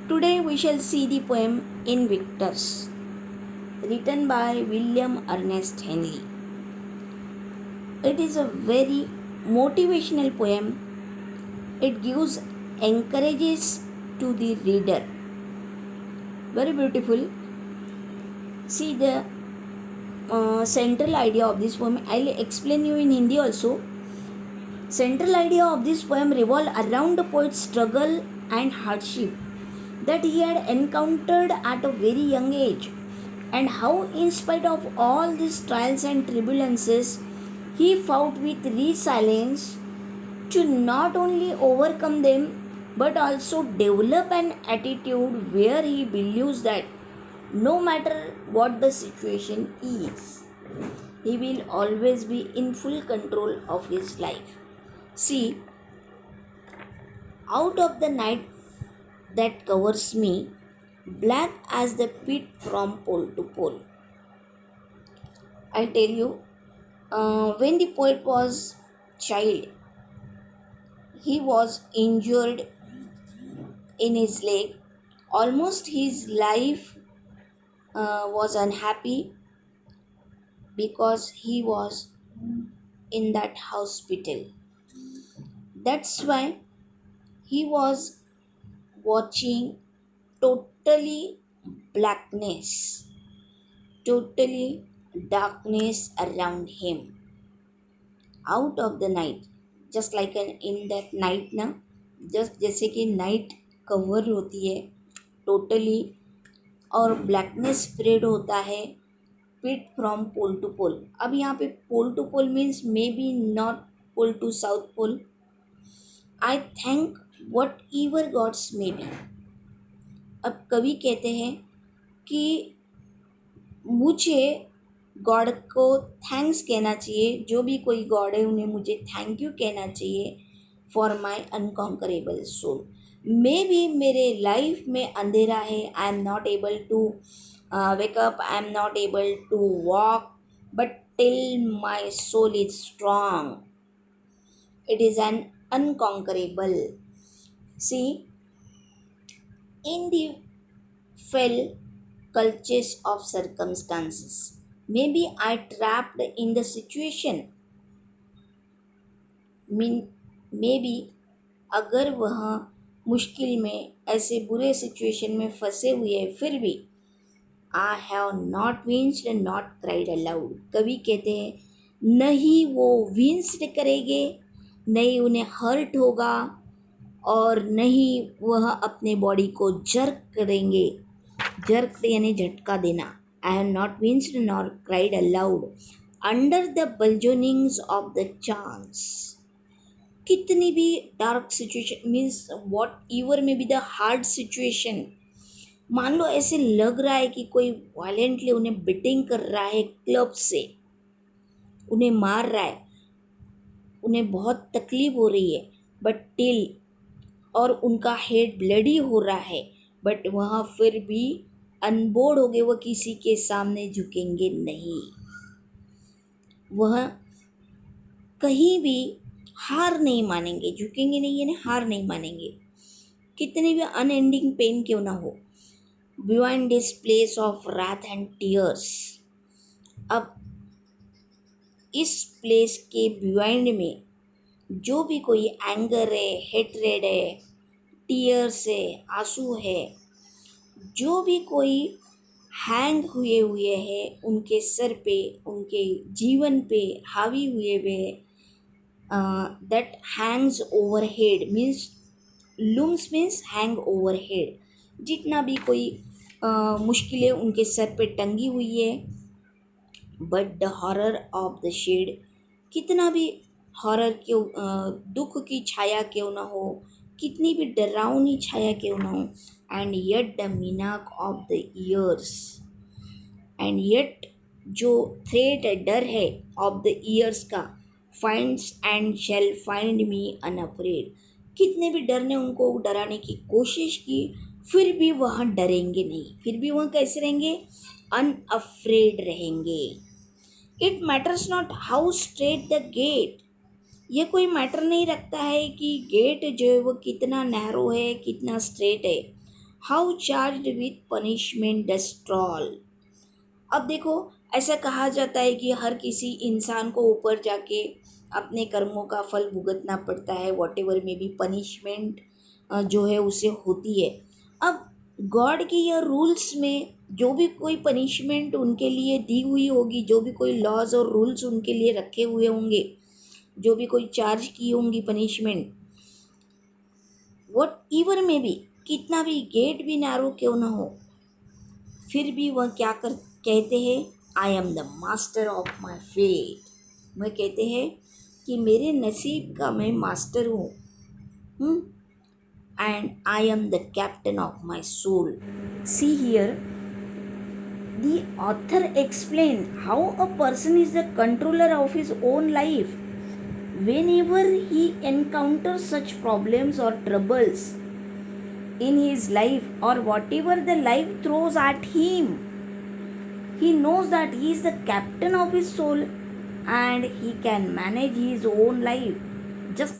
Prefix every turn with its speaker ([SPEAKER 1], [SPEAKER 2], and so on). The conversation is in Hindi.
[SPEAKER 1] Today we shall see the poem Invictus, written by William Ernest Henley. It is a very motivational poem. It gives encourages to the reader. Very beautiful. See the central idea of this poem. I'll explain you in Hindi also. Central idea of this poem revolved around the poet's struggle and hardship that he had encountered at a very young age, and how, in spite of all these trials and tribulations, he fought with resilience to not only overcome them but also develop an attitude where he believes that no matter what the situation is, he will always be in full control of his life. See, out of the night that covers me, black as the pit from pole to pole. I tell you, when the poet was child, he was injured in his leg. Almost his life was unhappy because he was in that hospital. That's why he was watching totally blackness, totally darkness around him. Out of the night, just like in that night ना, just जैसे कि नाइट कवर होती है टोटली और ब्लैकनेस स्प्रेड होता है पिट फ्रॉम पोल टू पोल. अब यहाँ पे pole to pole means may be not pole to south pole. I thank whatever gods may be. अब कवि कहते हैं कि मुझे गॉड को थैंक्स कहना चाहिए, जो भी कोई गॉड है उन्हें मुझे थैंक यू कहना चाहिए for my unconquerable soul. May be मेरे लाइफ में अंधेरा है, I am not able to wake up, I am not able to walk, but till my soul is strong, it is an unconquerable. See, in the fell clutches of circumstances, maybe I trapped in the situation, maybe अगर वह मुश्किल में ऐसे बुरे सिचुएशन में फंसे हुए फिर भी I have not winced and not cried aloud. कवि कहते हैं नहीं वो विंस्ड करेंगे, नहीं उन्हें हर्ट होगा और नहीं वह अपने बॉडी को जर्क करेंगे. जर्क यानी झटका देना. I have not winced nor cried aloud under the burgeonings of the chance. कितनी भी dark situation means what ever में बी द हार्ड सिचुएशन, मान लो ऐसे लग रहा है कि कोई वायलेंटली उन्हें बिटिंग कर रहा है क्लब से, उन्हें मार रहा है, उन्हें बहुत तकलीफ हो रही है, बट टिल और उनका हेड ब्लडी हो रहा है, बट वह फिर भी अनबोर्ड हो गए, वह किसी के सामने झुकेंगे नहीं, वह कहीं भी हार नहीं मानेंगे. झुकेंगे नहीं यानी हार नहीं मानेंगे, कितने भी अनएंडिंग पेन क्यों ना हो. Beyond this place of wrath and tears, अब इस प्लेस के बियॉन्ड में जो भी कोई एंगर है, हेट्रेड है, टीयर्स है, आंसू है, जो भी कोई हैंग हुए हुए हैं उनके सर पे, उनके जीवन पे हावी हुए हुए, that Hanks over head means looms means hang over head. जितना भी कोई मुश्किलें उनके सर पे टंगी हुई है, but the horror of the shade, कितना भी हॉरर क्यों दुख की छाया क्यों ना हो, कितनी भी डरावनी छाया क्यों ना हो, and yet the menace of the years, and yet जो थ्रेट है, डर है ऑफ द ईयर्स का, finds and shall find me unafraid. कितने भी डर ने उनको डराने की कोशिश की, फिर भी वह डरेंगे नहीं, फिर भी वह कैसे रहेंगे, अनअफ्रेड रहेंगे. It matters not how strait the gate, ये कोई मैटर नहीं रखता है कि गेट जो है वो कितना नैरो है, कितना स्ट्रेट है, हाउ चार्ज विथ पनिशमेंट डिस्ट्रॉल। अब देखो, ऐसा कहा जाता है कि हर किसी इंसान को ऊपर जाके अपने कर्मों का फल भुगतना पड़ता है, वॉट एवर में भी पनिशमेंट जो है उसे होती है। अब गॉड के ये रूल्स में जो भी कोई पनिशमेंट उनके लिए दी हुई होगी, जो भी कोई लॉज और रूल्स उनके लिए रखे हुए होंगे, जो भी कोई चार्ज की होंगी पनिशमेंट, वॉट एवर में भी, कितना भी गेट भी नैरो क्यों ना हो, फिर भी वह क्या कर कहते हैं, I am the master of my fate. वह कहते हैं कि मेरे नसीब का मैं मास्टर हूँ, and I am the captain of my soul. See here, the author explains how a person is the controller of his own life whenever he encounters such problems or troubles in his life, or whatever the life throws at him. He knows that he is the captain of his soul and he can manage his own life.